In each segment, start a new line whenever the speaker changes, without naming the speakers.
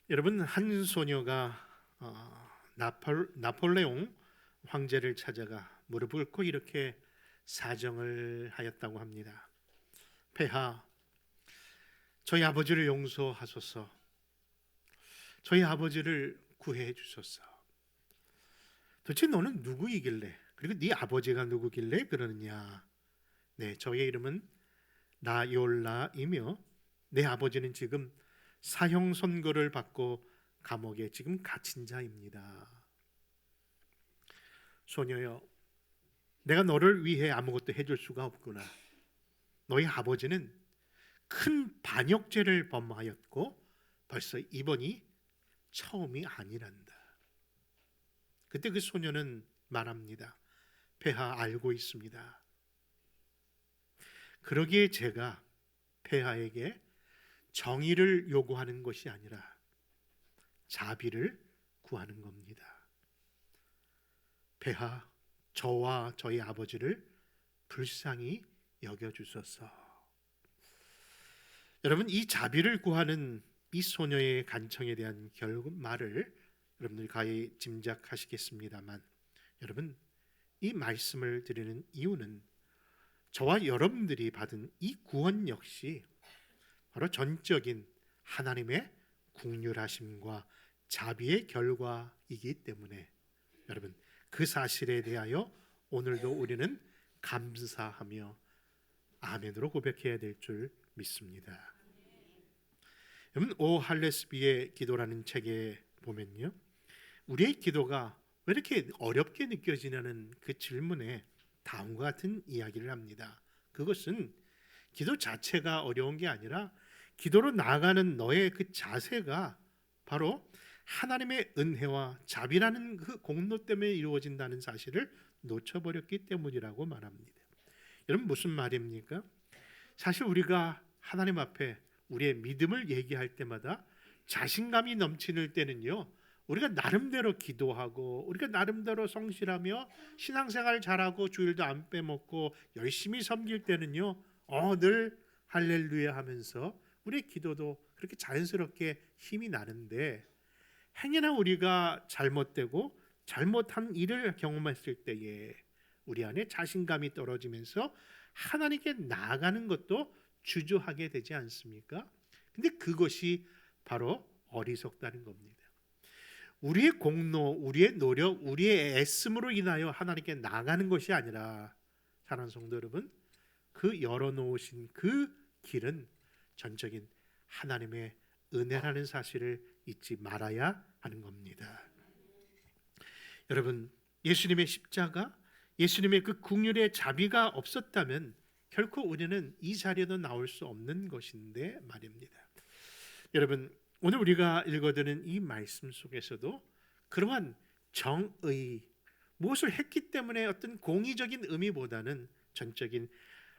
여러분, 한 소녀가 나폴레옹 황제를 찾아가 무릎을 꿇고 이렇게 사정을 하였다고 합니다. 폐하, 저희 아버지를 용서하소서. 저희 아버지를 구해 주소서. 도대체 너는 누구이길래, 그리고 네 아버지가 누구길래 그러느냐? 네, 저의 이름은 나욜라이며 내 아버지는 지금 사형 선고를 받고 감옥에 지금 갇힌 자입니다. 소녀여, 내가 너를 위해 아무것도 해줄 수가 없구나. 너희 아버지는 큰 반역죄를 범하였고 벌써 이번이 처음이 아니란다. 그때 그 소녀는 말합니다. 폐하, 알고 있습니다. 그러기에 제가 폐하에게 정의를 요구하는 것이 아니라 자비를 구하는 겁니다. 폐하, 저와 저희 아버지를 불쌍히 여겨주소서. 여러분, 이 자비를 구하는 이 소녀의 간청에 대한 결말을 여러분들 가히 짐작하시겠습니다만, 여러분, 이 말씀을 드리는 이유는 저와 여러분들이 받은 이 구원 역시 바로 전적인 하나님의 긍휼하심과 자비의 결과이기 때문에 여러분, 그 사실에 대하여 오늘도 우리는 감사하며 아멘으로 고백해야 될 줄 믿습니다. 여러분, 오 할레스비의 기도라는 책에 보면요, 우리의 기도가 왜 이렇게 어렵게 느껴지냐는 그 질문에 다음과 같은 이야기를 합니다. 그것은 기도 자체가 어려운 게 아니라 기도로 나아가는 너의 그 자세가 바로 하나님의 은혜와 자비라는 그 공로 때문에 이루어진다는 사실을 놓쳐버렸기 때문이라고 말합니다. 여러분, 무슨 말입니까? 사실 우리가 하나님 앞에 우리의 믿음을 얘기할 때마다 자신감이 넘치는 때는요, 우리가 나름대로 기도하고 우리가 나름대로 성실하며 신앙생활 잘하고 주일도 안 빼먹고 열심히 섬길 때는요, 늘 할렐루야 하면서 우리의 기도도 그렇게 자연스럽게 힘이 나는데, 행여나 우리가 잘못되고 잘못한 일을 경험했을 때에 우리 안에 자신감이 떨어지면서 하나님께 나아가는 것도 주저하게 되지 않습니까? 근데 그것이 바로 어리석다는 겁니다. 우리의 공로, 우리의 노력, 우리의 애씀으로 인하여 하나님께 나아가는 것이 아니라, 사랑하는 성도 여러분, 그 열어놓으신 그 길은 전적인 하나님의 은혜라는 사실을 잊지 말아야 하는 겁니다. 여러분, 예수님의 십자가, 예수님의 그 긍휼의 자비가 없었다면 결코 우리는 이 자리에도 나올 수 없는 것인데 말입니다. 여러분, 오늘 우리가 읽어드는 이 말씀 속에서도 그러한 정의, 무엇을 했기 때문에 어떤 공의적인 의미보다는 전적인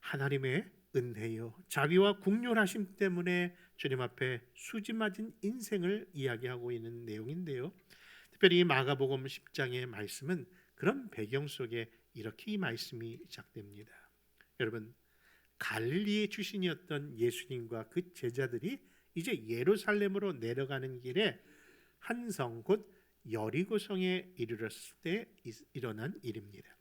하나님의 은혜요 자비와 긍휼하심 때문에 주님 앞에 수지맞은 인생을 이야기하고 있는 내용인데요, 특별히 마가복음 10장의 말씀은 그런 배경 속에 이렇게 이 말씀이 시작됩니다. 여러분, 갈릴리의 출신이었던 예수님과 그 제자들이 이제 예루살렘으로 내려가는 길에 한 성 곧 여리고성에 이르렀을 때 일어난 일입니다.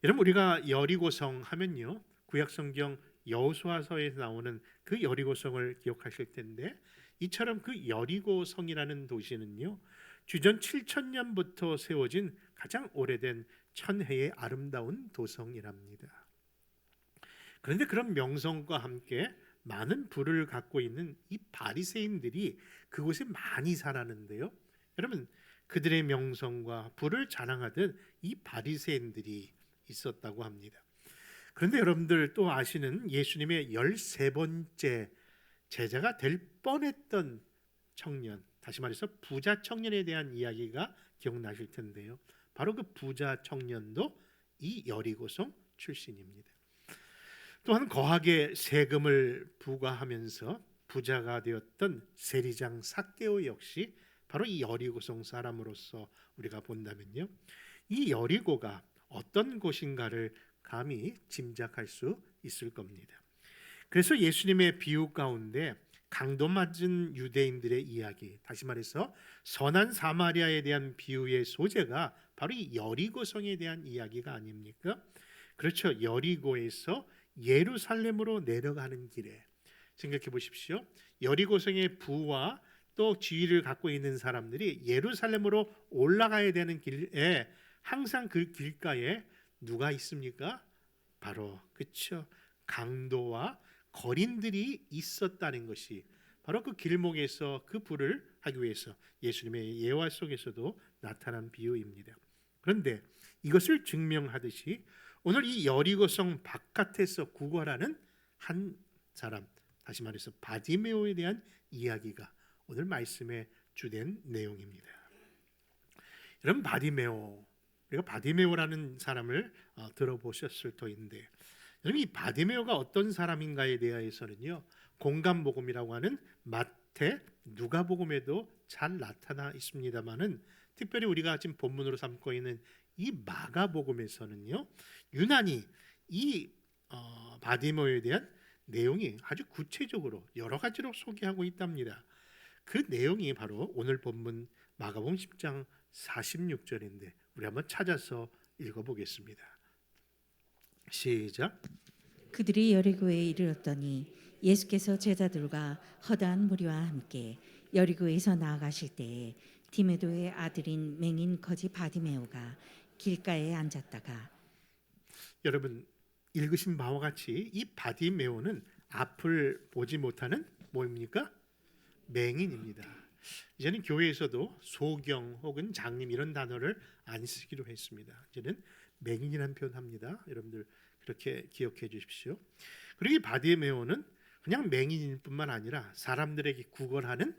여러분, 우리가 여리고성 하면요, 구약성경 여호수아서에서 나오는 그 여리고성을 기억하실 텐데, 이처럼 그 여리고성이라는 도시는요, 주전 7,000년부터 세워진 가장 오래된 천혜의 아름다운 도성이랍니다. 그런데 그런 명성과 함께 많은 부를 갖고 있는 이 바리새인들이 그곳에 많이 살았는데요, 여러분, 그들의 명성과 부를 자랑하던 이 바리새인들이 있었다고 합니다. 그런데 여러분들 또 아시는 예수님의 13번째 제자가 될 뻔했던 청년, 다시 말해서 부자 청년에 대한 이야기가 기억나실 텐데요, 바로 그 부자 청년도 이 여리고성 출신입니다. 또한 거하게 세금을 부과하면서 부자가 되었던 세리장 삭개오 역시 바로 이 여리고성 사람으로서 우리가 본다면요, 이 여리고가 어떤 곳인가를 감히 짐작할 수 있을 겁니다. 그래서 예수님의 비유 가운데 강도 맞은 유대인들의 이야기, 다시 말해서 선한 사마리아에 대한 비유의 소재가 바로 이 여리고성에 대한 이야기가 아닙니까? 그렇죠. 여리고에서 예루살렘으로 내려가는 길에 생각해 보십시오. 여리고성의 부와 또 지위를 갖고 있는 사람들이 예루살렘으로 올라가야 되는 길에 항상 그 길가에 누가 있습니까? 바로 그렇죠. 강도와 거린들이 있었다는 것이 바로 그 길목에서 그 불을 하기 위해서 예수님의 예화 속에서도 나타난 비유입니다. 그런데 이것을 증명하듯이 오늘 이 여리고성 바깥에서 구걸하는 한 사람, 다시 말해서 바디메오에 대한 이야기가 오늘 말씀의 주된 내용입니다. 여러분, 바디메오, 우리가 바디메오라는 사람을 들어보셨을 터인데, 여러분 이 바디메오가 어떤 사람인가에 대해서는요, 공감복음이라고 하는 마태, 누가복음에도 잘 나타나 있습니다만은 특별히 우리가 지금 본문으로 삼고 있는 이 마가복음에서는요, 유난히 이 바디메오에 대한 내용이 아주 구체적으로 여러 가지로 소개하고 있답니다. 그 내용이 바로 오늘 본문 마가복음 10장 46절인데 우리 한번 찾아서 읽어보겠습니다. 시작.
그들이 여리고에 이르렀더니 예수께서 제자들과 허다한 무리와 함께 여리고에서 나아가실 때에 디메도의 아들인 맹인 거지 바디메오가 길가에 앉았다가,
여러분 읽으신 바와 같이 이 바디메오는 앞을 보지 못하는 뭐입니까? 맹인입니다. 이제는 교회에서도 소경 혹은 장님 이런 단어를 안 쓰기로 했습니다. 이제는 맹인이라는 표현합니다. 여러분들 그렇게 기억해 주십시오. 그리고 이 바디메오는 그냥 맹인일 뿐만 아니라 사람들에게 구걸하는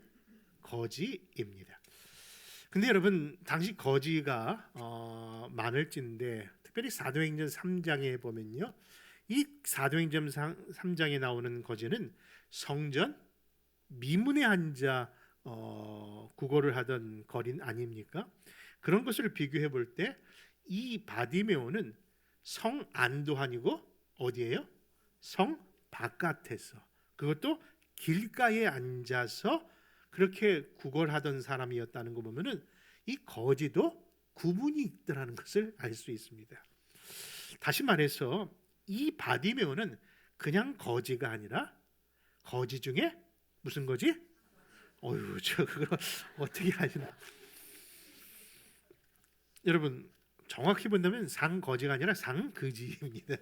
거지입니다. 근데 여러분 당시 거지가 많을진데 특별히 사도행전 3장에 보면요, 이 사도행전 3장에 나오는 거지는 성전 미문에 앉아 구걸을 하던 거린 아닙니까? 그런 것을 비교해 볼 때 이 바디메오는 성 안도 아니고 어디예요? 성 바깥에서, 그것도 길가에 앉아서 그렇게 구걸하던 사람이었다는 거 보면은 이 거지도 구분이 있더라는 것을 알 수 있습니다. 다시 말해서 이 바디메오는 그냥 거지가 아니라 거지 중에 무슨 거지? 어휴, 저 그거 어떻게 하시나? 여러분 정확히 본다면 상거지가 아니라 상그지입니다.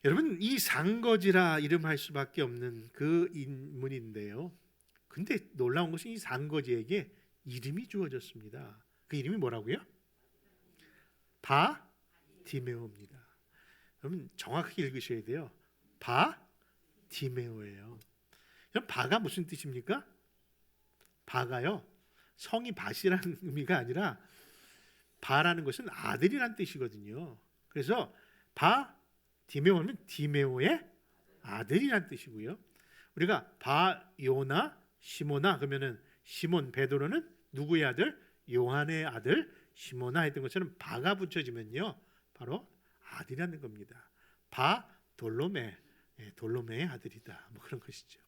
여러분 이 상거지라 이름할 수밖에 없는 그 인물인데요. 근데 놀라운 것은 이 상거지에게 이름이 주어졌습니다. 그 이름이 뭐라고요? 바디메오입니다. 여러분 정확하게 읽으셔야 돼요. 바디메오예요. 바가 무슨 뜻입니까? 바가요, 성이 밭이라는 의미가 아니라 바라는 것은 아들이란 뜻이거든요. 그래서 바디메오는 디메오의 아들이란 뜻이고요. 우리가 바요나 시모나 그러면은 시몬 베드로는 누구의 아들? 요한의 아들 시모나 했던 것처럼 바가 붙여지면요 바로 아들이라는 겁니다. 바돌로메, 돌로메의 아들이다, 뭐 그런 것이죠.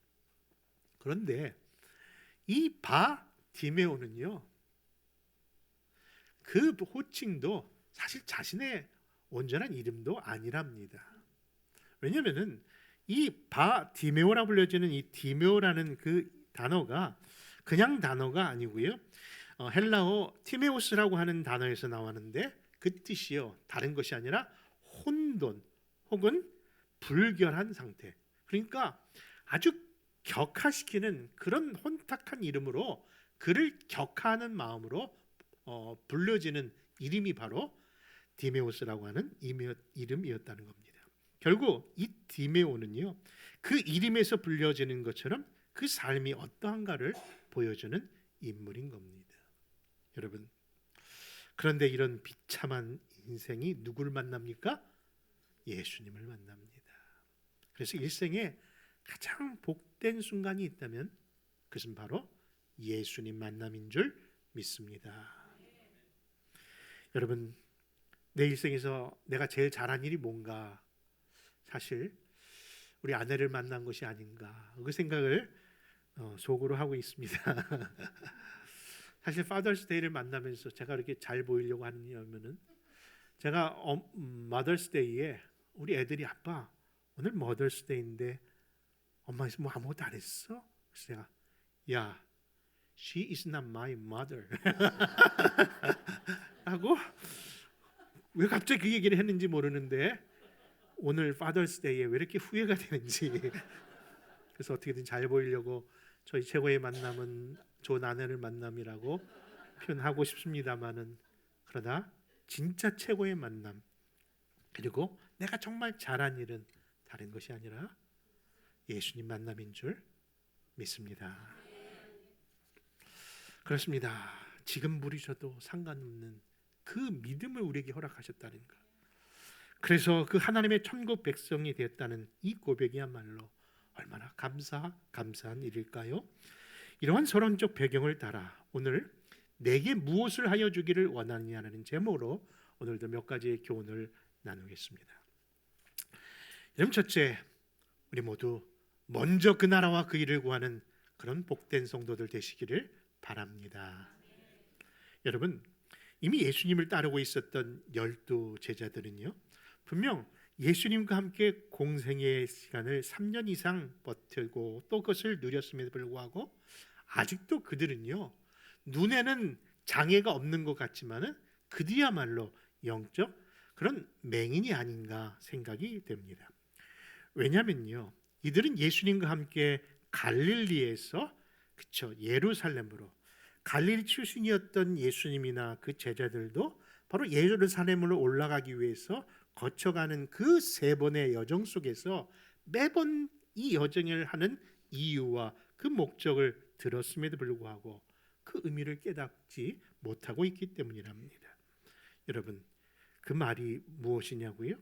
그런데 이 바디메오는요, 그 호칭도 사실 자신의 온전한 이름도 아니랍니다. 왜냐하면은 이 바디메오라 불려지는 이 디메오라는 그 단어가 그냥 단어가 아니고요, 헬라어 티메오스라고 하는 단어에서 나왔는데 그 뜻이요 다른 것이 아니라 혼돈 혹은 불결한 상태, 그러니까 아주 격하시키는 그런 혼탁한 이름으로 그를 격하는 마음으로 불려지는 이름이 바로 디메오스라고 하는 이름이었다는 겁니다. 결국 이 디메오는요 그 이름에서 불려지는 것처럼 그 삶이 어떠한가를 보여주는 인물인 겁니다. 여러분 그런데 이런 비참한 인생이 누구를 만납니까? 예수님을 만납니다. 그래서 일생에 가장 복된 순간이 있다면 그것은 바로 예수님 만남인 줄 믿습니다. 여러분 내 일생에서 내가 제일 잘한 일이 뭔가, 사실 우리 아내를 만난 것이 아닌가 그 생각을 속으로 하고 있습니다. 사실 파더스데이를 만나면서 제가 이렇게 잘 보이려고 하는 이유는 제가 마더스데이에 우리 애들이 아빠 오늘 머더스데이인데 엄마 뭐 아무것도 안 했어? 그래서 제가 야 she is not my mother 하고 왜 갑자기 그 얘기를 했는지 모르는데 오늘 파더스데이에 왜 이렇게 후회가 되는지 그래서 어떻게든 잘 보이려고 저희 최고의 만남은 좋은 아내를 만남이라고 표현하고 싶습니다만은 그러나 진짜 최고의 만남 그리고 내가 정말 잘한 일은 다른 것이 아니라 예수님 만남인 줄 믿습니다. 그렇습니다. 지금 부르셔도 상관없는 그 믿음을 우리에게 허락하셨다는 것. 그래서 그 하나님의 천국 백성이 되었다는 이 고백이야말로 얼마나 감사한 일일까요? 이러한 서론적 배경을 따라 오늘 내게 무엇을 하여 주기를 원하느냐는 제목으로 오늘도 몇 가지의 교훈을 나누겠습니다. 여러분 첫째, 우리 모두 먼저 그 나라와 그 일을 구하는 그런 복된 성도들 되시기를 바랍니다. 여러분 이미 예수님을 따르고 있었던 12 제자들은요 분명 예수님과 함께 공생의 시간을 3년 이상 버티고 또 그것을 누렸음에도 불구하고 아직도 그들은요 눈에는 장애가 없는 것 같지만은 그들이야말로 영적 그런 맹인이 아닌가 생각이 됩니다. 왜냐면요 이들은 예수님과 함께 갈릴리에서 예루살렘으로 갈릴리 출신이었던 예수님이나 그 제자들도 바로 예루살렘으로 올라가기 위해서 거쳐가는 그 3번의 여정 속에서 매번 이 여정을 하는 이유와 그 목적을 들었음에도 불구하고 그 의미를 깨닫지 못하고 있기 때문이랍니다. 여러분 그 말이 무엇이냐고요?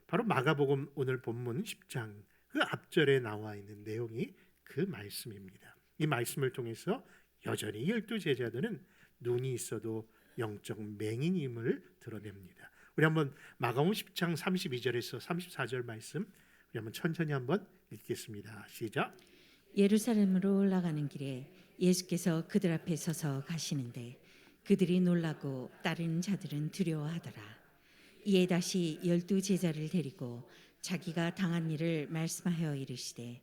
바로 마가복음 오늘 본문 10장 그 앞절에 나와 있는 내용이 그 말씀입니다. 이 말씀을 통해서 여전히 12 제자들은 눈이 있어도 영적 맹인임을 드러냅니다. 우리 한번 마가복음 10장 32절에서 34절 말씀 우리 한번 천천히 한번 읽겠습니다. 시작.
예루살렘으로 올라가는 길에 예수께서 그들 앞에 서서 가시는데 그들이 놀라고 따르는 자들은 두려워하더라. 이에 다시 12 제자를 데리고 자기가 당한 일을 말씀하여 이르시되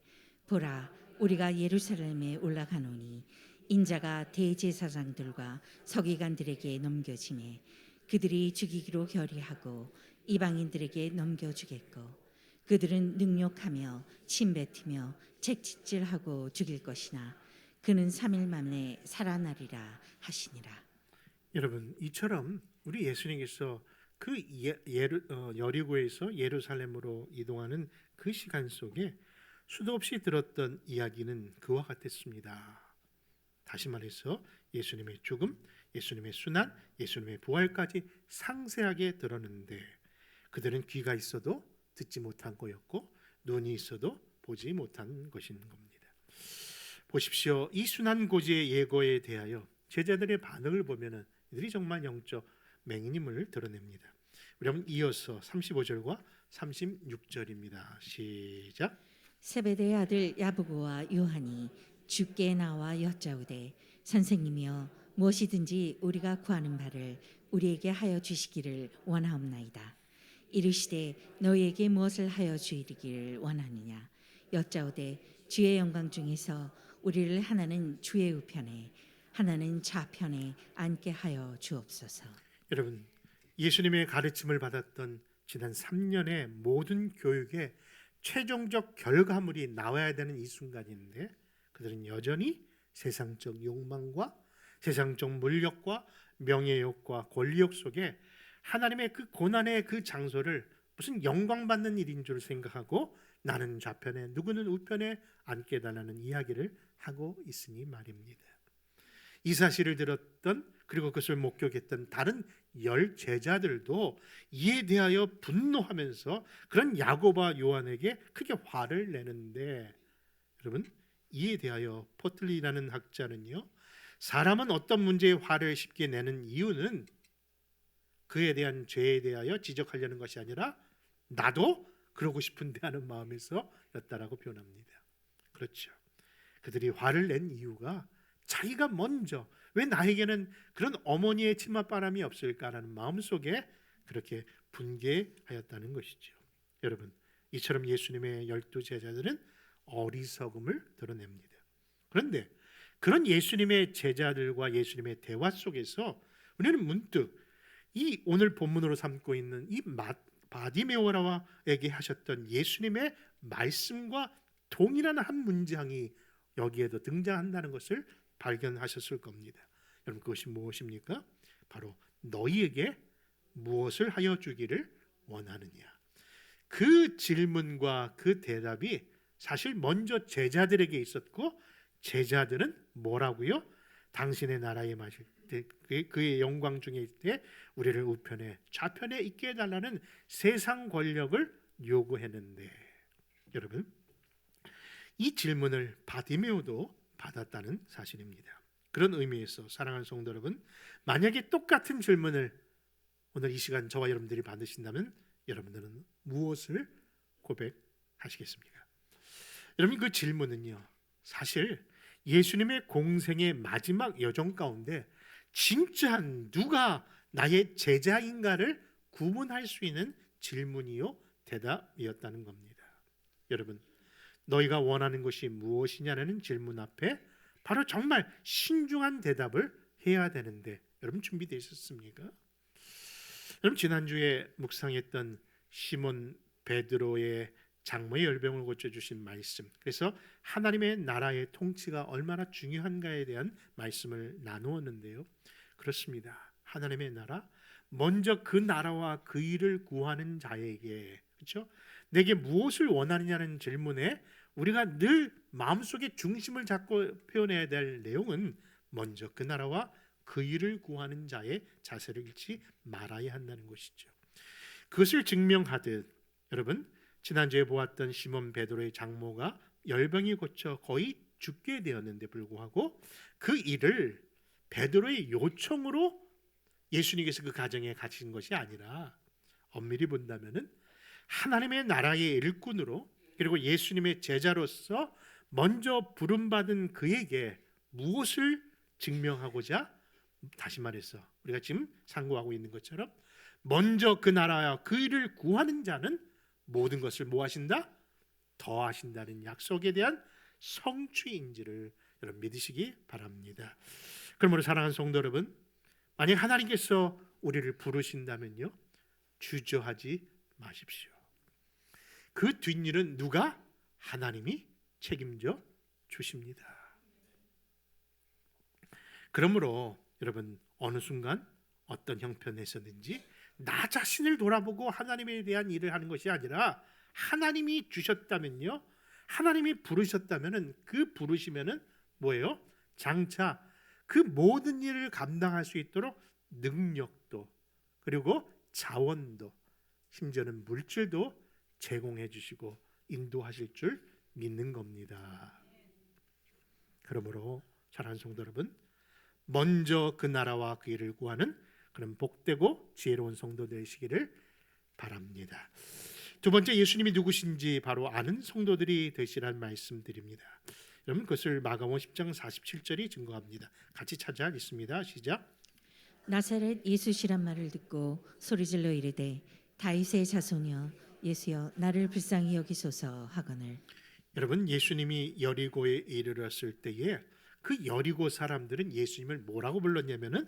보라 우리가 예루살렘에 올라가노니 인자가 대제사장들과 서기관들에게 넘겨지매 그들이 죽이기로 결의하고 이방인들에게 넘겨주겠고 그들은 능욕하며 침뱉으며 채찍질하고 죽일 것이나 그는 3일 만에 살아나리라 하시니라.
여러분 이처럼 우리 예수님께서 그 여리고에서 예루살렘으로 이동하는 그 시간 속에 수도 없이 들었던 이야기는 그와 같았습니다. 다시 말해서 예수님의 죽음, 예수님의 순환, 예수님의 부활까지 상세하게 들었는데 그들은 귀가 있어도 듣지 못한 거였고 눈이 있어도 보지 못한 것인 겁니다. 보십시오. 이 순환고지의 예고에 대하여 제자들의 반응을 보면은 이들이 정말 영적 맹인임을 드러냅니다. 우리 한번 이어서 35절과 36절입니다. 시작.
세베대의 아들 야고보와 요한이 주께 나와 여짜오되 선생님이여 무엇이든지 우리가 구하는 바를 우리에게 하여 주시기를 원하옵나이다. 이르시되 너희에게 무엇을 하여 주이기를 원하느냐 여짜오되 주의 영광 중에서 우리를 하나는 주의 우편에 하나는 좌편에 앉게 하여 주옵소서.
여러분 예수님의 가르침을 받았던 지난 3년의 모든 교육의 최종적 결과물이 나와야 되는 이 순간인데 그들은 여전히 세상적 욕망과 세상적 물욕과 명예욕과 권리욕 속에 하나님의 그 고난의 그 장소를 무슨 영광받는 일인 줄 생각하고 나는 좌편에 누구는 우편에 앉게 달라는 이야기를 하고 있으니 말입니다. 이 사실을 들었던 그리고 그것을 목격했던 다른 10 제자들도 이에 대하여 분노하면서 그런 야고보와 요한에게 크게 화를 내는데 여러분 이에 대하여 포틀리라는 학자는요 사람은 어떤 문제에 화를 쉽게 내는 이유는 그에 대한 죄에 대하여 지적하려는 것이 아니라 나도 그러고 싶은데 하는 마음에서였다라고 표현합니다. 그렇죠. 그들이 화를 낸 이유가 자기가 먼저 왜 나에게는 그런 어머니의 치맛바람이 없을까라는 마음속에 그렇게 분개하였다는 것이죠. 여러분, 이처럼 예수님의 12 제자들은 어리석음을 드러냅니다. 그런데 그런 예수님의 제자들과 예수님의 대화 속에서 우리는 문득 이 오늘 본문으로 삼고 있는 이 바디메오라에게 하셨던 예수님의 말씀과 동일한 한 문장이 여기에도 등장한다는 것을 발견하셨을 겁니다. 여러분, 그것이 무엇입니까? 바로 너희에게 무엇을 하여 주기를 원하느냐. 그 질문과 그 대답이 사실 먼저 제자들에게 있었고, 제자들은 뭐라고요? 당신의 나라에 마실 때 그의 영광 중에 있을 때 우리를 우편에 좌편에 있게 해달라는 세상 권력을 요구했는데, 여러분, 이 질문을 바디메오도 받았다는 사실입니다. 그런 의미에서 사랑하는 성도 여러분, 만약에 똑같은 질문을 오늘 이 시간 저와 여러분들이 받으신다면 여러분들은 무엇을 고백하시겠습니까? 여러분, 그 질문은요, 사실 예수님의 공생의 마지막 여정 가운데 진짜 누가 나의 제자인가를 구분할 수 있는 질문이요 대답이었다는 겁니다. 여러분, 너희가 원하는 것이 무엇이냐는 질문 앞에 바로 정말 신중한 대답을 해야 되는데, 여러분 준비되어 있었습니까? 여러분, 지난주에 묵상했던 시몬 베드로의 장모의 열병을 고쳐주신 말씀, 그래서 하나님의 나라의 통치가 얼마나 중요한가에 대한 말씀을 나누었는데요. 그렇습니다. 하나님의 나라, 먼저 그 나라와 그 일을 구하는 자에게, 그렇죠? 내게 무엇을 원하느냐는 질문에 우리가 늘 마음속에 중심을 잡고 표현해야 될 내용은 먼저 그 나라와 그 일을 구하는 자의 자세를 잃지 말아야 한다는 것이죠. 그것을 증명하듯 여러분, 지난주에 보았던 시몬 베드로의 장모가 열병이 고쳐 거의 죽게 되었는데 불구하고 그 일을 베드로의 요청으로 예수님께서 그 가정에 가신 것이 아니라 엄밀히 본다면은 하나님의 나라의 일꾼으로, 그리고 예수님의 제자로서 먼저 부름받은 그에게 무엇을 증명하고자, 다시 말해서 우리가 지금 상고하고 있는 것처럼 먼저 그 나라와 그 일을 구하는 자는 모든 것을 뭐 하신다? 더하신다는 약속에 대한 성취인지를 여러분 믿으시기 바랍니다. 그러므로 사랑하는 성도 여러분, 만약 하나님께서 우리를 부르신다면요, 주저하지 마십시오. 그 뒷일은 누가? 하나님이 책임져 주십니다. 그러므로 여러분, 어느 순간 어떤 형편에서든지 나 자신을 돌아보고 하나님에 대한 일을 하는 것이 아니라 하나님이 주셨다면요, 하나님이 부르셨다면은 그 부르시면은 뭐예요? 장차 그 모든 일을 감당할 수 있도록 능력도, 그리고 자원도, 심지어는 물질도 제공해 주시고 인도하실 줄 믿는 겁니다. 그러므로 사랑하는 성도 여러분, 먼저 그 나라와 그 일을 구하는 그런 복되고 지혜로운 성도 되시기를 바랍니다. 두 번째, 예수님이 누구신지 바로 아는 성도들이 되시라는 말씀드립니다. 여러분, 그것을 마가복음 10장 47절이 증거합니다. 같이 찾아 읽습니다. 시작.
나사렛 예수시란 말을 듣고 소리질러 이르되 다윗의 자손이여 예수여 나를 불쌍히 여기소서 하거늘.
여러분, 예수님이 여리고에 이르렀을 때에 그 여리고 사람들은 예수님을 뭐라고 불렀냐면은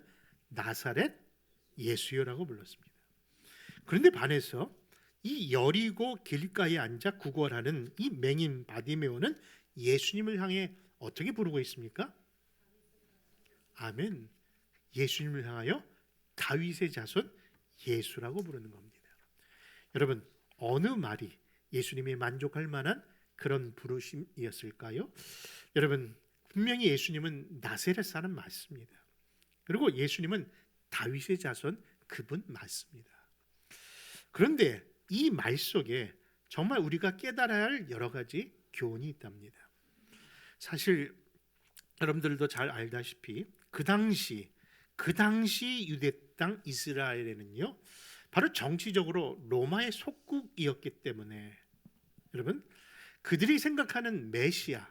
나사렛 예수여라고 불렀습니다. 그런데 반해서 이 여리고 길가에 앉아 구걸하는 이 맹인 바디메오는 예수님을 향해 어떻게 부르고 있습니까? 아멘. 예수님을 향하여 다윗의 자손 예수라고 부르는 겁니다. 여러분, 어느 말이 예수님이 만족할 만한 그런 부르심이었을까요? 여러분, 분명히 예수님은 나사렛 사람 맞습니다. 그리고 예수님은 다윗의 자손, 그분 맞습니다. 그런데 이 말 속에 정말 우리가 깨달아야 할 여러 가지 교훈이 있답니다. 사실 여러분들도 잘 알다시피 그 당시 유대 땅 이스라엘에는요, 바로 정치적으로 로마의 속국이었기 때문에 여러분 그들이 생각하는 메시아,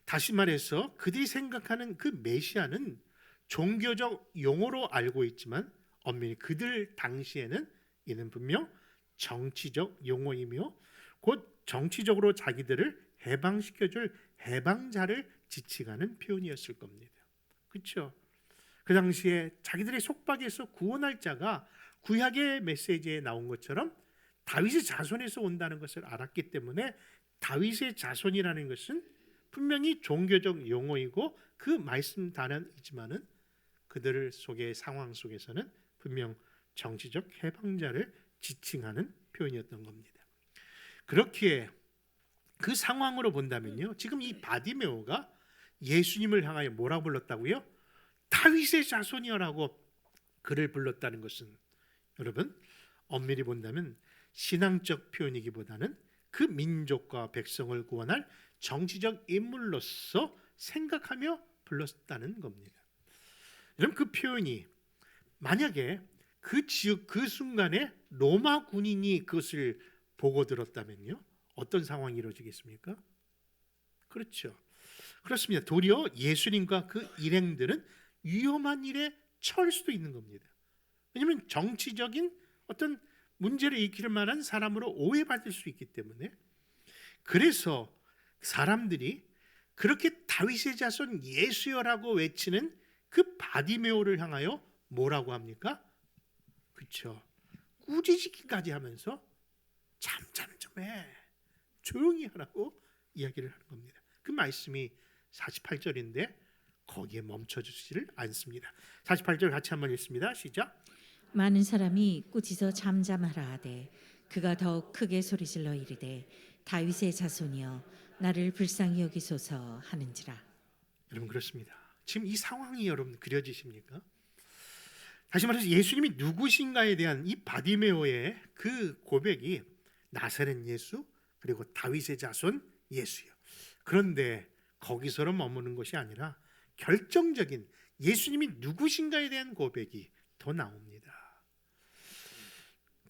다시 말해서 그들이 생각하는 그 메시아는 종교적 용어로 알고 있지만 엄밀히 그들 당시에는 이는 분명 정치적 용어이며 곧 정치적으로 자기들을 해방시켜줄 해방자를 지칭하는 표현이었을 겁니다. 그렇죠? 그 당시에 자기들의 속박에서 구원할 자가 구약의 메시지에 나온 것처럼 다윗의 자손에서 온다는 것을 알았기 때문에 다윗의 자손이라는 것은 분명히 종교적 용어이고 그 말씀 단어이지만은 그들 속의 상황 속에서는 분명 정치적 해방자를 지칭하는 표현이었던 겁니다. 그렇기에 그 상황으로 본다면요, 지금 이 바디메오가 예수님을 향하여 뭐라고 불렀다고요? 다윗의 자손이여라고 그를 불렀다는 것은 여러분 엄밀히 본다면 신앙적 표현이기보다는 그 민족과 백성을 구원할 정치적 인물로서 생각하며 불렀다는 겁니다. 여러분 그 표현이 만약에 그 지역 그 순간에 로마 군인이 그것을 보고 들었다면요, 어떤 상황이 이루어지겠습니까? 그렇죠. 그렇습니다. 도리어 예수님과 그 일행들은 위험한 일에 처할 수도 있는 겁니다. 왜냐하면 정치적인 어떤 문제를 일으킬 만한 사람으로 오해받을 수 있기 때문에. 그래서 사람들이 그렇게 다윗의 자손 예수여라고 외치는 그 바디메오를 향하여 뭐라고 합니까? 그렇죠. 꾸짖기까지 하면서 좀 해, 조용히 하라고 이야기를 하는 겁니다. 그 말씀이 48절인데 거기에 멈춰주지를 않습니다. 48절 같이 한번 읽습니다. 시작.
많은 사람이 꾸짖어 잠잠하라 하되 그가 더욱 크게 소리질러 이르되 다윗의 자손이여 나를 불쌍히 여기소서 하는지라.
여러분 그렇습니다. 지금 이 상황이 여러분 그려지십니까? 다시 말해서 예수님이 누구신가에 대한 이 바디메오의 그 고백이 나사렛 예수 그리고 다윗의 자손 예수요. 그런데 거기서로 머무는 것이 아니라 결정적인 예수님이 누구신가에 대한 고백이 더 나옵니다.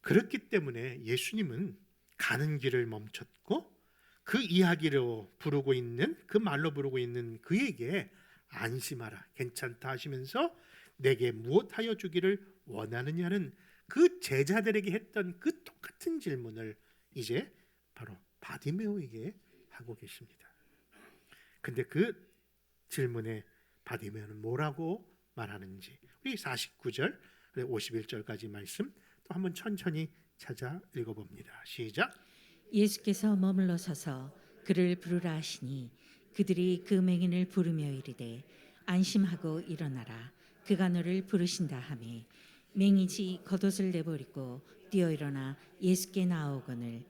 그렇기 때문에 예수님은 가는 길을 멈췄고 그 이야기로 부르고 있는 그 말로 부르고 있는 그에게 안심하라 괜찮다 하시면서 내게 무엇하여 주기를 원하느냐는 그 제자들에게 했던 그 똑같은 질문을 이제 바로 바디메오에게 하고 계십니다. 근데 그 질문에 바디메오는 뭐라고 말하는지 우리 49절 51절까지 말씀 또 한번 천천히 찾아 읽어봅니다. 시작.
예수께서 머물러 서서 그를 부르라 하시니 그들이 그 맹인을 부르며 이르되 안심하고 일어나라 그가 너를 부르신다 하매 맹인이 겉옷을 내버리고 뛰어 일어나 예수께 나아오거늘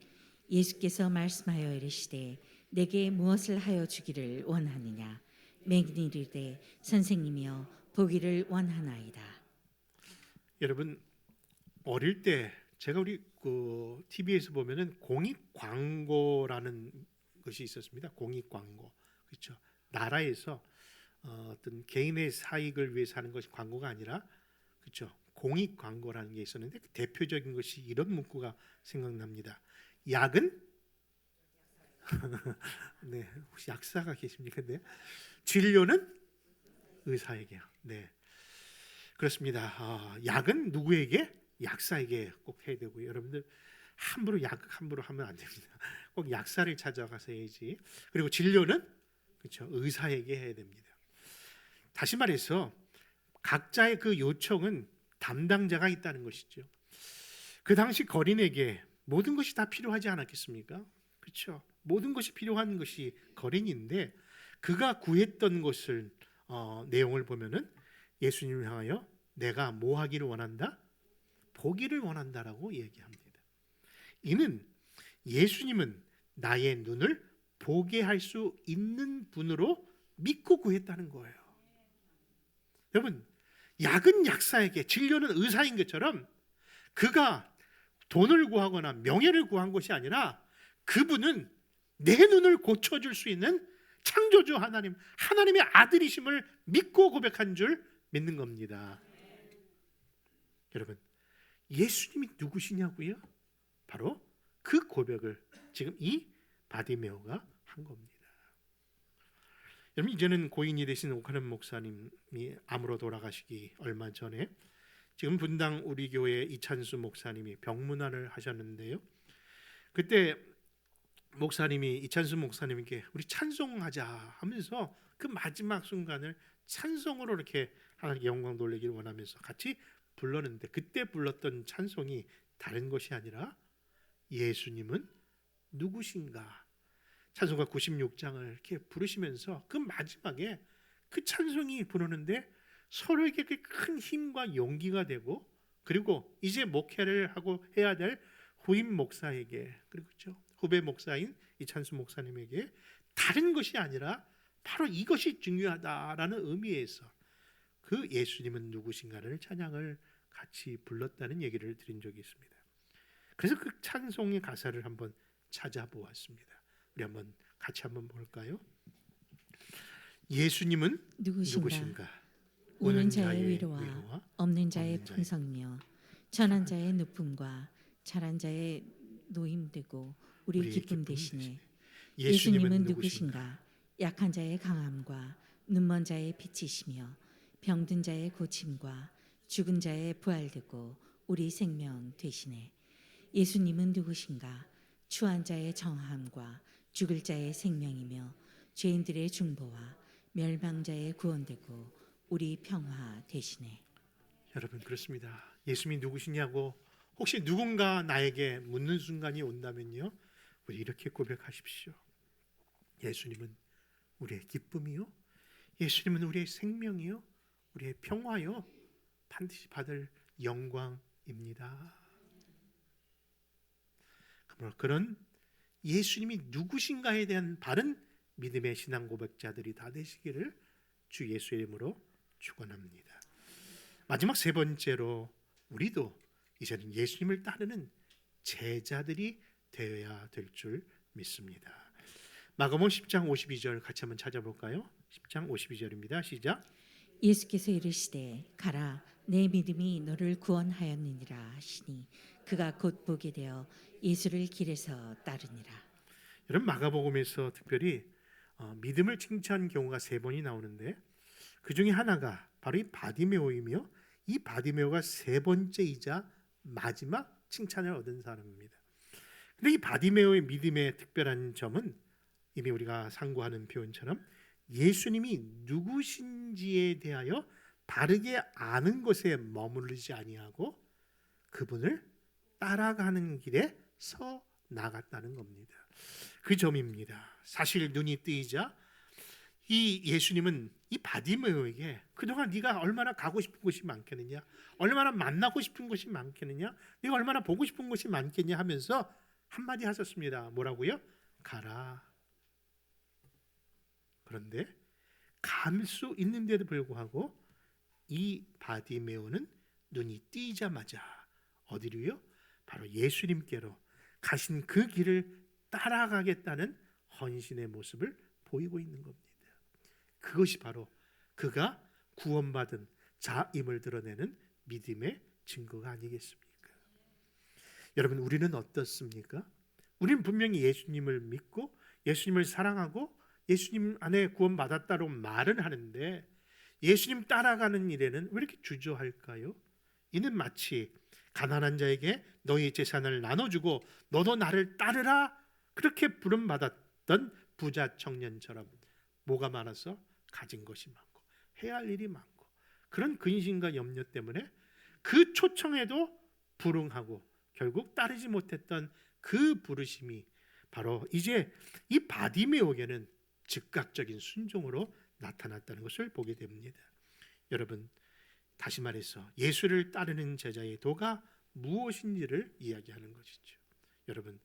예수께서 말씀하여 이르시되 내게 무엇을 하여 주기를 원하느냐 맹인이 이르되 선생님이여 보기를 원하나이다.
여러분 어릴 때 제가 우리 그 TV에서 보면은 공익 광고라는 것이 있었습니다. 공익 광고. 그렇죠. 나라에서 어떤 개인의 사익을 위해서 하는 것이 광고가 아니라 그렇죠. 공익 광고라는 게 있었는데 그 대표적인 것이 이런 문구가 생각납니다. 약은 네, 혹시 약사가 계십니까? 네. 진료는 의사에게요. 네. 그렇습니다. 약은 누구에게? 약사에게 꼭 해야 되고요. 여러분들 함부로 약 함부로 하면 안 됩니다. 꼭 약사를 찾아가서 해야지. 그리고 진료는 그렇죠. 의사에게 해야 됩니다. 다시 말해서 각자의 그 요청은 담당자가 있다는 것이죠. 그 당시 거린에게 모든 것이 다 필요하지 않았겠습니까? 그렇죠. 모든 것이 필요한 것이 거린인데 그가 구했던 것을 내용을 보면은 예수님을 향하여 내가 뭐 하기를 원한다? 보기를 원한다라고 얘기합니다. 이는 예수님은 나의 눈을 보게 할 수 있는 분으로 믿고 구했다는 거예요. 여러분, 약은 약사에게, 진료는 의사인 것처럼 그가 돈을 구하거나 명예를 구한 것이 아니라 그분은 내 눈을 고쳐줄 수 있는 창조주 하나님, 하나님의 아들이심을 믿고 고백한 줄 믿는 겁니다. 여러분, 예수님이 누구시냐고요? 바로 그 고백을 지금 이 바디메오가 한 겁니다. 여러분, 이제는 고인이 되신 오카는 목사님이 암으로 돌아가시기 얼마 전에 지금 분당 우리 교회 이찬수 목사님이 병문안을 하셨는데요. 그때 목사님이 이찬수 목사님에게 우리 찬송하자 하면서 그 마지막 순간을 찬송으로 이렇게 하나님께 영광 돌리기를 원하면서 같이 불렀는데, 그때 불렀던 찬송이 다른 것이 아니라 예수님은 누구신가, 찬송가 96장을 이렇게 부르시면서 그 마지막에 그 찬송이 부르는데 서로에게 그 큰 힘과 용기가 되고, 그리고 이제 목회를 하고 해야 될 후임 목사에게, 그리고 후배 목사인 이찬수 목사님에게 다른 것이 아니라 바로 이것이 중요하다라는 의미에서 그 예수님은 누구신가를 찬양을 같이 불렀다는 얘기를 드린 적이 있습니다. 그래서 그 찬송의 가사를 한번 찾아보았습니다. 우리 한번 같이 한번 볼까요? 예수님은 누구신가?
오는 자의 위로와 없는 자의 풍성이며 천한 자의 높음과 잘한 자의 노임되고 우리 기쁨 되시네. 예수님은 누구신가? 약한 자의 강함과 눈먼 자의 빛이시며 병든 자의 고침과 죽은 자의 부활되고 우리 생명 되시네. 예수님은 누구신가? 추한 자의 정함과 죽을 자의 생명이며 죄인들의 중보와 멸망자의 구원되고 우리 평화 되시네.
여러분, 그렇습니다. 예수님이 누구시냐고 혹시 누군가 나에게 묻는 순간이 온다면요, 우리 이렇게 고백하십시오. 예수님은 우리의 기쁨이요, 예수님은 우리의 생명이요, 우리의 평화요, 반드시 받을 영광입니다. 그런 예수님이 누구신가에 대한 바른 믿음의 신앙 고백자들이 다 되시기를 주 예수의 이름으로 축원합니다. 마지막 세 번째로 우리도 이제는 예수님을 따르는 제자들이 되어야 될 줄 믿습니다. 마가복음 10장 52절 같이 한번 찾아볼까요? 10장 52절입니다. 시작.
예수께서 이르시되 가라, 내 믿음이 너를 구원하였느니라 하시니 그가 곧 보게 되어 예수를 길에서 따르니라.
여러분, 마가복음에서 특별히 믿음을 칭찬한 경우가 세 번이 나오는데 그 중에 하나가 바로 이 바디메오이며, 이 바디메오가 세 번째이자 마지막 칭찬을 얻은 사람입니다. 근데 이 바디메오의 믿음의 특별한 점은 이미 우리가 상고하는 표현처럼 예수님이 누구신지에 대하여 바르게 아는 것에 머무르지 아니하고 그분을 따라가는 길에 서 나갔다는 겁니다. 그 점입니다. 사실 눈이 뜨이자 이 예수님은 이 바디메오에게 그동안 네가 얼마나 가고 싶은 곳이 많겠느냐, 얼마나 만나고 싶은 곳이 많겠느냐, 네가 얼마나 보고 싶은 곳이 많겠냐 하면서 한마디 하셨습니다. 뭐라고요? 가라. 그런데 갈 수 있는데도 불구하고 이 바디메오는 눈이 뜨이자마자 어디로요? 바로 예수님께로 가신 그 길을 따라가겠다는 헌신의 모습을 보이고 있는 겁니다. 그것이 바로 그가 구원받은 자임을 드러내는 믿음의 증거가 아니겠습니까? 여러분, 우리는 어떻습니까? 우리는 분명히 예수님을 믿고 예수님을 사랑하고 예수님 안에 구원받았다고 말은 하는데 예수님 따라가는 일에는 왜 이렇게 주저할까요? 이는 마치 가난한 자에게 너희 재산을 나눠주고 너도 나를 따르라 그렇게 부름받았던 부자 청년처럼 뭐가 많아서 가진 것이 많고 해야 할 일이 많고 그런 근심과 염려 때문에 그 초청에도 불응하고 결국 따르지 못했던 그 부르심이 바로 이제 이 바디메오에게는 즉각적인 순종으로 나타났다는 것을 보게 됩니다. 여러분, 다시 말해서 예수를 따르는 제자의 도가 무엇인지를 이야기하는 것이죠. 여러분,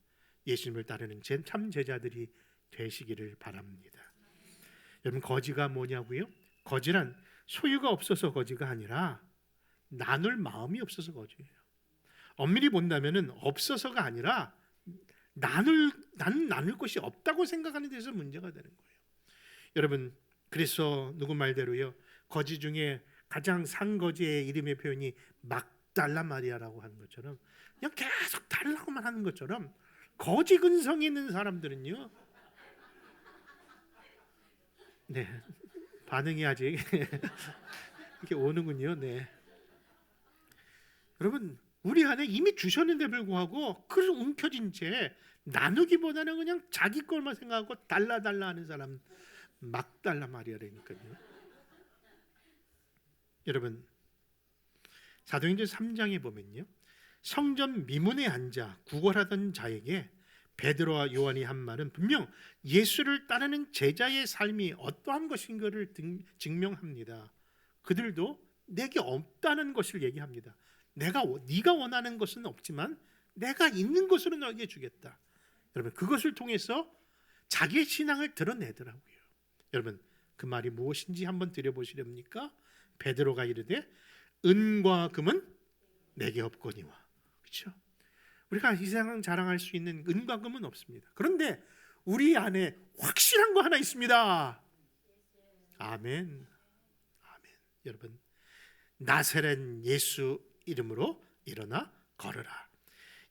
예수님을 따르는 참 제자들이 되시기를 바랍니다. 여러분, 거지가 뭐냐고요? 거지란 소유가 없어서 거지가 아니라 나눌 마음이 없어서 거지예요. 엄밀히 본다면은 없어서가 아니라 나는 나눌 것이 없다고 생각하는 데서 문제가 되는 거예요. 여러분, 그래서 누구 말대로요, 거지 중에 가장 상거지의 이름의 표현이 달라 마리아라고 하는 것처럼 그냥 계속 달라고만 하는 것처럼 거지 근성이 있는 사람들은요. 네, 반응이 아직 이렇게 오는군요. 네, 여러분 우리 안에 이미 주셨는데 불구하고 그걸 움켜쥔 채 나누기보다는 그냥 자기 것만 생각하고 달라 하는 사람 막 달라 마리아라니까요. 여러분 사도행전 3장에 보면요, 성전 미문에 앉아 구걸하던 자에게 베드로와 요한이 한 말은 분명 예수를 따르는 제자의 삶이 어떠한 것인 것을 증명합니다. 그들도 내게 없다는 것을 얘기합니다. 네가 원하는 것은 없지만 내가 있는 것으로 너에게 주겠다. 여러분 그것을 통해서 자기의 신앙을 드러내더라고요. 여러분 그 말이 무엇인지 한번 들여보시렵니까? 베드로가 이르되 은과 금은 내게 없거니와. 그렇죠? 우리가 이 세상 자랑할 수 있는 은과 금은 없습니다. 그런데 우리 안에 확실한 거 하나 있습니다. 아멘. 아멘. 여러분 나사렛 예수 이름으로 일어나 걸으라.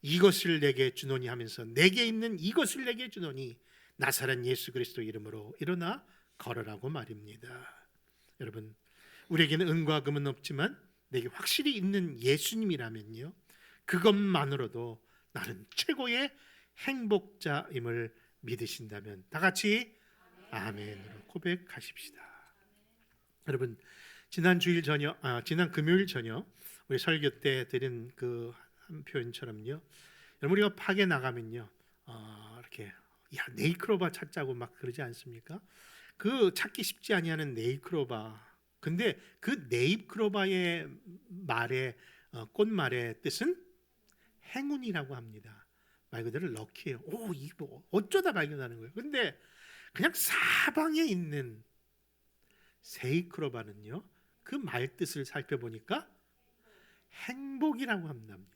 이것을 내게 주노니 하면서 내게 있는 이것을 내게 주노니 나사렛 예수 그리스도 이름으로 일어나 걸으라고 말입니다. 여러분 우리에게는 은과 금은 없지만 내게 확실히 있는 예수님이라면요, 그것만으로도 나는 최고의 행복자임을 믿으신다면 다 같이 아멘으로 고백하십시다. 여러분 지난 금요일 저녁 우리 설교 때 드린 그 한 표현처럼요, 여러분 우리가 파게 나가면요, 이렇게 네이클로바 찾자고 막 그러지 않습니까? 그 찾기 쉽지 아니하는 네이클로바. 근데 그 네이클로바의 말의 꽃말의 뜻은 행운이라고 합니다. 말 그대로 럭키예요. 오, 이거 뭐 어쩌다 발견하는 거예요. 근데 그냥 사방에 있는 세이클로바는요, 그 말 뜻을 살펴보니까 행복이라고 합니다.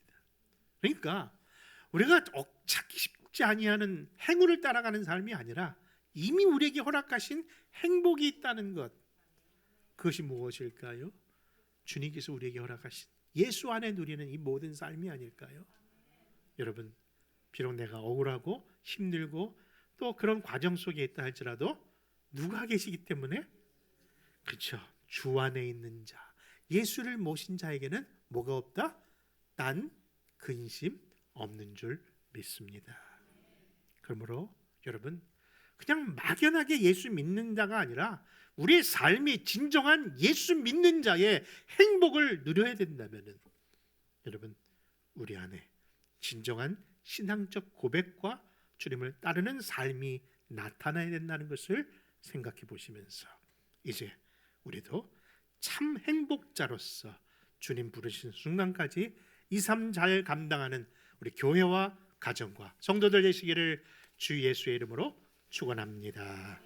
그러니까 우리가 찾기 쉽지 아니하는 행운을 따라가는 삶이 아니라 이미 우리에게 허락하신 행복이 있다는 것, 그것이 무엇일까요? 주님께서 우리에게 허락하신 예수 안에 누리는 이 모든 삶이 아닐까요? 여러분 비록 내가 억울하고 힘들고 또 그런 과정 속에 있다 할지라도 누가 계시기 때문에, 그렇죠, 주 안에 있는 자, 예수를 모신 자에게는 뭐가 없다? 딴 근심 없는 줄 믿습니다. 그러므로 여러분 그냥 막연하게 예수 믿는 자가 아니라 우리의 삶이 진정한 예수 믿는 자의 행복을 누려야 된다면 여러분 우리 안에 진정한 신앙적 고백과 주님을 따르는 삶이 나타나야 된다는 것을 생각해 보시면서 이제 우리도 참 행복자로서 주님 부르신 순간까지 2, 3 잘 감당하는 우리 교회와 가정과 성도들 되시기를 주 예수의 이름으로 축원합니다.